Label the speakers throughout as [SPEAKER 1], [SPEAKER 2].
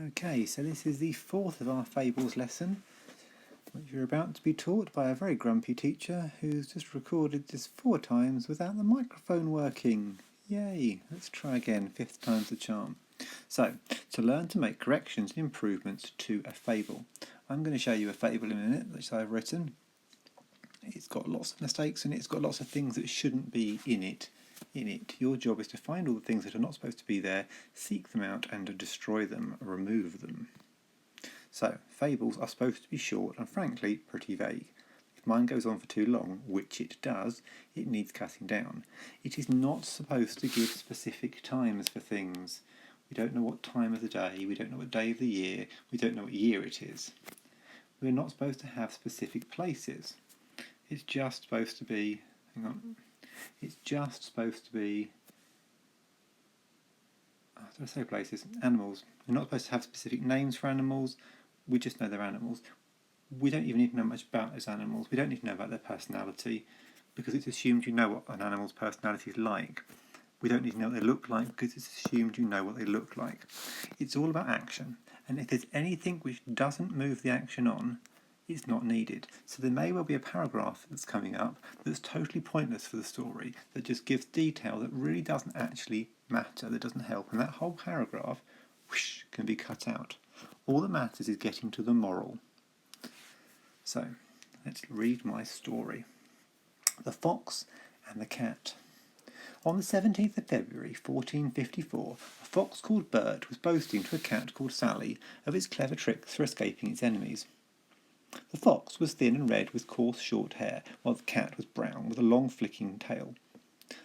[SPEAKER 1] Okay, so this is the fourth of our Fables lesson, which you're about to be taught by a very grumpy teacher who's just recorded this 4 times without the microphone working. Yay! Let's try again, 5th time's the charm. So, to learn to make corrections and improvements to a fable. I'm going to show you a fable in a minute, which I've written. It's got lots of mistakes in it, it's got lots of things that shouldn't be in it. Your job is to find all the things that are not supposed to be there, seek them out and to destroy them, remove them. So, fables are supposed to be short and frankly pretty vague. If mine goes on for too long, which it does, it needs cutting down. It is not supposed to give specific times for things. We don't know what time of the day, we don't know what day of the year, we don't know what year it is. We're not supposed to have specific places. It's just supposed to be, it's just supposed to be, did I say places? Animals. We're not supposed to have specific names for animals, we just know they're animals. We don't even need to know much about those animals, we don't need to know about their personality, because it's assumed you know what an animal's personality is like. We don't need to know what they look like, because it's assumed you know what they look like. It's all about action, and if there's anything which doesn't move the action on, it's not needed. So there may well be a paragraph that's coming up that's totally pointless for the story, that just gives detail that really doesn't actually matter, that doesn't help, and that whole paragraph whoosh, can be cut out. All that matters is getting to the moral. So, let's read my story. The Fox and the Cat. On the 17th of February 1454, a fox called Bert was boasting to a cat called Sally of its clever tricks for escaping its enemies. The fox was thin and red with coarse short hair, while the cat was brown with a long flicking tail.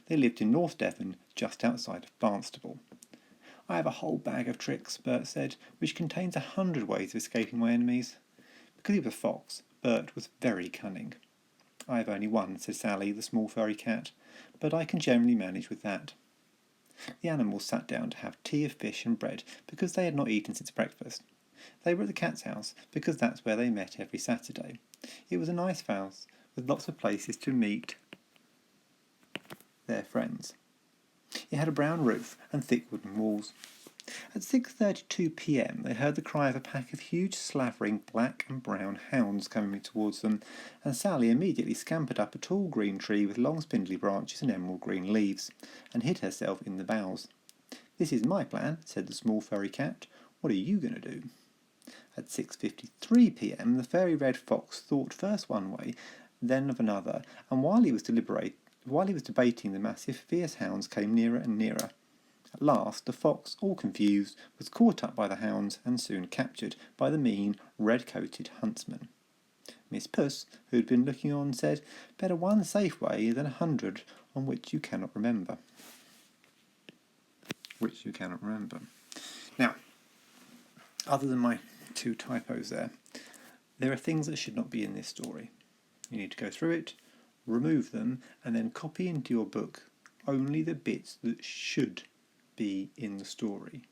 [SPEAKER 1] They lived in North Devon, just outside of Barnstaple. "I have a whole bag of tricks," Bert said, "which contains 100 ways of escaping my enemies." Because he was a fox, Bert was very cunning. "I have only one," said Sally, the small furry cat, "but I can generally manage with that." The animals sat down to have tea of fish and bread, because they had not eaten since breakfast. They were at the cat's house, because that's where they met every Saturday. It was a nice house, with lots of places to meet their friends. It had a brown roof and thick wooden walls. At 6:32 p.m. they heard the cry of a pack of huge slavering black and brown hounds coming towards them, and Sally immediately scampered up a tall green tree with long spindly branches and emerald green leaves, and hid herself in the boughs. "This is my plan," said the small furry cat. "What are you going to do?" At 6:53 p.m. the fairy red fox thought first one way, then of another, and while he was debating, the massive fierce hounds came nearer and nearer. At last the fox, all confused, was caught up by the hounds and soon captured by the mean, red-coated huntsman. Miss Puss, who had been looking on, said, "Better one safe way than 100 on which you cannot remember." Now, other than my 2 typos there are things that should not be in this story. You need to go through it, remove them, and then copy into your book only the bits that should be in the story.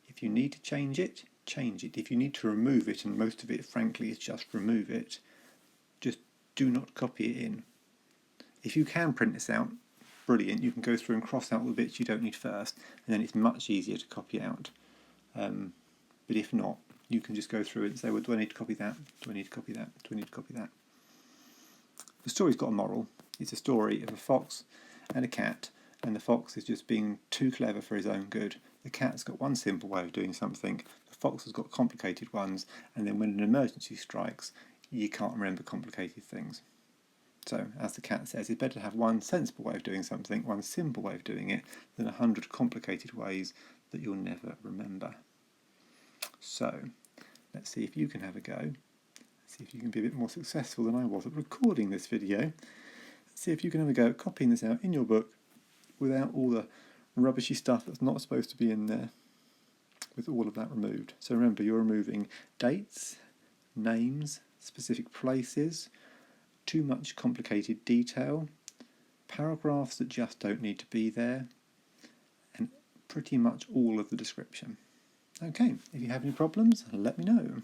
[SPEAKER 1] If you need to change it, change it. If you need to remove it, and most of it frankly is just remove it, just do not copy it in. If you can print this out, brilliant, you can go through and cross out all the bits you don't need first, and then it's much easier to copy out. But if not, you can just go through it and say, well, do I need to copy that? Do I need to copy that? Do I need to copy that? The story's got a moral. It's a story of a fox and a cat, and the fox is just being too clever for his own good. The cat's got one simple way of doing something, the fox has got complicated ones, and then when an emergency strikes, you can't remember complicated things. So, as the cat says, it's better to have one sensible way of doing something, one simple way of doing it, than 100 complicated ways that you'll never remember. So, let's see if you can have a go. See if you can be a bit more successful than I was at recording this video. See if you can have a go at copying this out in your book without all the rubbishy stuff that's not supposed to be in there, with all of that removed. So remember, you're removing dates, names, specific places, too much complicated detail, paragraphs that just don't need to be there, and pretty much all of the description. Okay, if you have any problems, let me know.